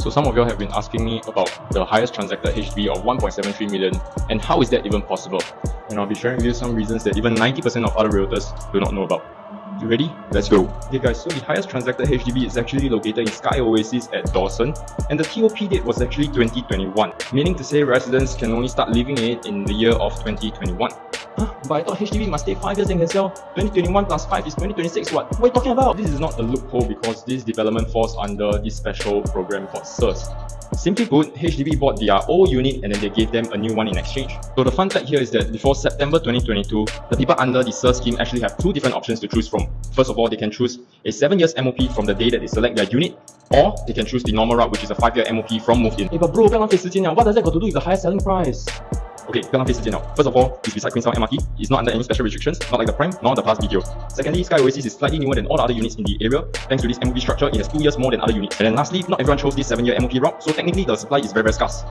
So some of you all have been asking me about the highest transacted HDB of 1.73 million and how is that even possible? And I'll be sharing with you some reasons that even 90% of other realtors do not know about. You ready? Let's go. Okay guys, so the highest transacted HDB is actually located in Sky Oasis at Dawson, and the TOP date was actually 2021, meaning to say residents can only start living in it in the year of 2021. Huh? But I thought HDB must stay 5 years and can sell. 2021 plus 5 is 2026. What are you talking about? This is not a loophole because this development falls under this special program called SIRS. Simply put, HDB bought their old unit and then they gave them a new one in exchange. So the fun fact here is that before September 2022, the people under the SIRS scheme actually have two different options to choose from. First of all, they can choose a 7 years MOP from the day that they select their unit, or they can choose the normal route, which is a 5-year MOP from move-in. Hey, but bro, what does that got to do with the highest selling price? Okay, now. First of all, it's beside Queenstown MRT. It's not under any special restrictions, not like the Prime, nor the Plus BTO. Secondly, Sky Oasis is slightly newer than all the other units in the area. Thanks to this MOP structure, it has 2 years more than other units. And then lastly, not everyone chose this 7-year MOP route, so technically the supply is very scarce.